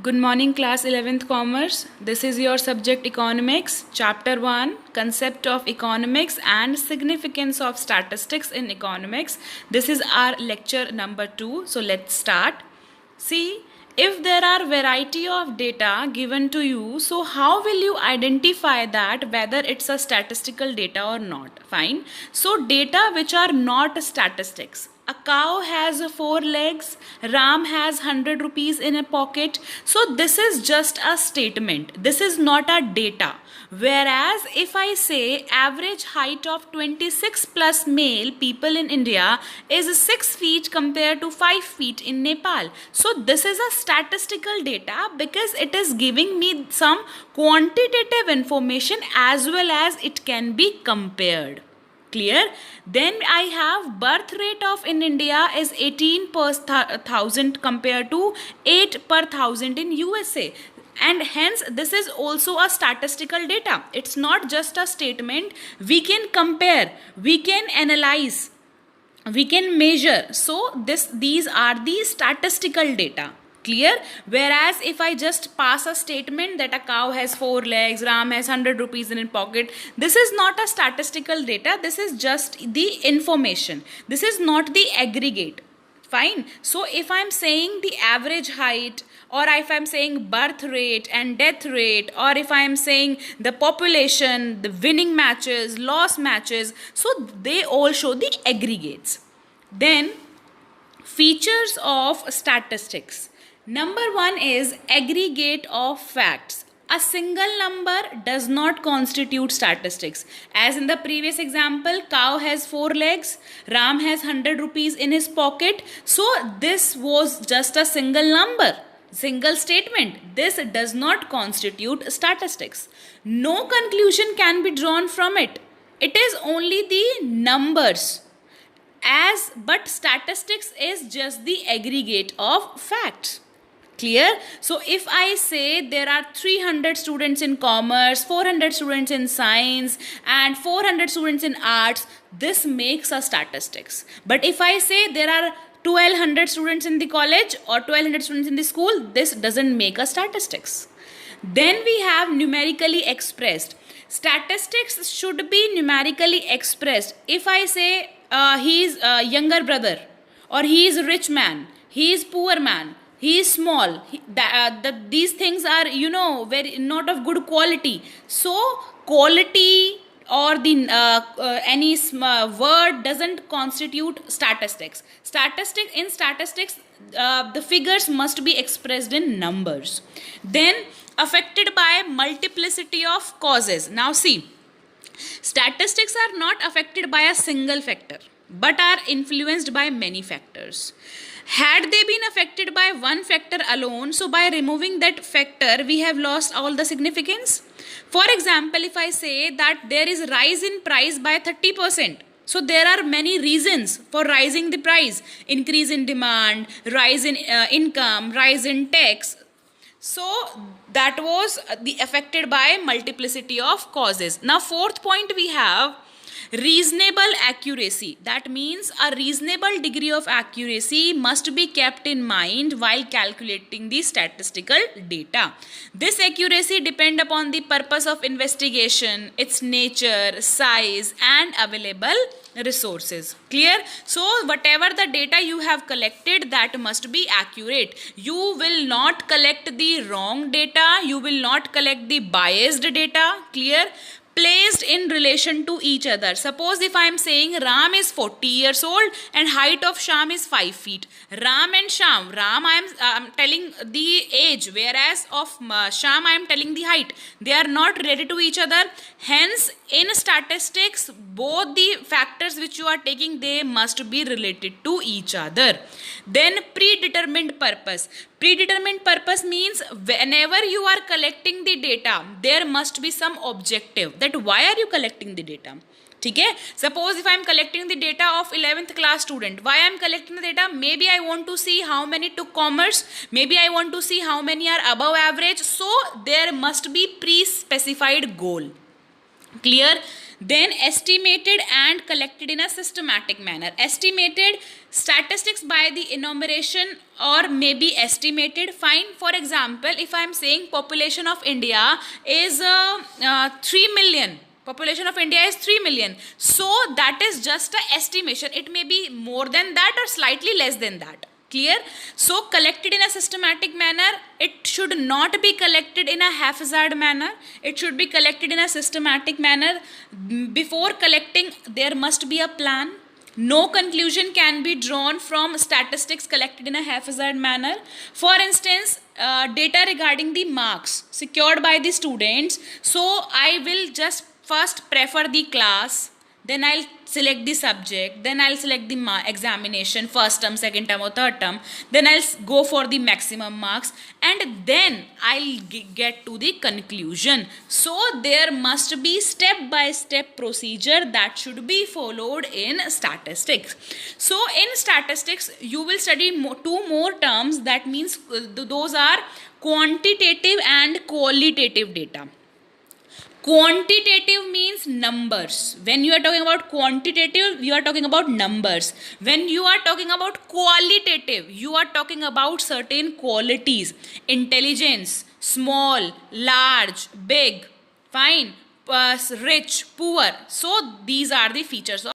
Good morning, class 11th Commerce. This is your subject Economics, Chapter 1, Concept of Economics and Significance of Statistics in Economics. This is our lecture number 2. So let's start. See, if there are variety of data given to you, so how will you identify that whether it's a statistical data or not? Fine. So data which are not statistics. A cow has 4 legs, Ram has 100 rupees in a pocket. So this is just a statement. This is not a data. Whereas if I say average height of 26 plus male people in India is 6 feet compared to 5 feet in Nepal. So this is a statistical data because it is giving me some quantitative information as well as it can be compared. Clear? Then I have birth rate of in India is 18 per thousand compared to 8 per thousand in USA. And hence this is also a statistical data. It's not just a statement. We can compare, we can analyze, we can measure. So these are the statistical data. Clear? Whereas if I just pass a statement that a cow has 4 legs, Ram has 100 rupees in his pocket, this is not a statistical data. This is just the information. This is not the aggregate. Fine. So if I'm saying the average height, or if I'm saying birth rate and death rate, or if I'm saying the population, the winning matches, loss matches, so they all show the aggregates. Then features of statistics. Number 1 is aggregate of facts. A single number does not constitute statistics. As in the previous example, cow has 4 legs, Ram has 100 rupees in his pocket. So this was just a single number, single statement. This does not constitute statistics. No conclusion can be drawn from it. It is only the numbers. But statistics is just the aggregate of facts. Clear? So if I say there are 300 students in commerce, 400 students in science and 400 students in arts, this makes a statistics. But if I say there are 1200 students in the college or 1200 students in the school, this doesn't make a statistics. Then we have numerically expressed. Statistics should be numerically expressed. If I say he is a younger brother, or he is a rich man, he is poor man, he is small, these things are very not of good quality. So quality or the any word doesn't constitute statistics. In statistics the figures must be expressed in numbers. Then affected by multiplicity of causes. Now see, statistics are not affected by a single factor but are influenced by many factors. Had they been affected by one factor alone, so by removing that factor, we have lost all the significance. For example, if I say that there is rise in price by 30%, so there are many reasons for rising the price. Increase in demand, rise in income, rise in tax. So that was the affected by multiplicity of causes. Now fourth point we have reasonable accuracy. That means a reasonable degree of accuracy must be kept in mind while calculating the statistical data. This accuracy depends upon the purpose of investigation, its nature, size and available resources. Clear? So whatever the data you have collected, that must be accurate. You will not collect the wrong data, you will not collect the biased data. Clear? Placed in relation to each other. Suppose if I am saying Ram is 40 years old and height of Sham is 5 feet. Ram and Sham, Ram I am telling the age, whereas of Sham I am telling the height. They are not related to each other. Hence in statistics both the factors which you are taking, they must be related to each other. Then predetermined purpose. Predetermined purpose means whenever you are collecting the data, there must be some objective that why are you collecting the data. Okay? Suppose if I am collecting the data of 11th class student, why I am collecting the data? Maybe I want to see how many took commerce, maybe I want to see how many are above average. So there must be pre-specified goal. Clear? Then estimated and collected in a systematic manner. Estimated Statistics by the enumeration or maybe estimated. Fine. For example, if I am saying population of India is 3 million. Population of India is 3 million. So that is just an estimation. It may be more than that or slightly less than that. Clear? So collected in a systematic manner. It should not be collected in a haphazard manner. It should be collected in a systematic manner. Before collecting, there must be a plan. No conclusion can be drawn from statistics collected in a haphazard manner. For instance, data regarding the marks secured by the students. So I will just first prefer the class, then I'll select the subject, then I'll select the examination, first term, second term or third term, then I'll go for the maximum marks, and then I'll get to the conclusion. So there must be step by step procedure that should be followed in statistics. So in statistics you will study two more terms, that means those are quantitative and qualitative data. Quantitative means numbers. When you are talking about quantitative, you are talking about numbers. When you are talking about qualitative, you are talking about certain qualities. Intelligence, small, large, big, fine, rich, poor. So these are the features of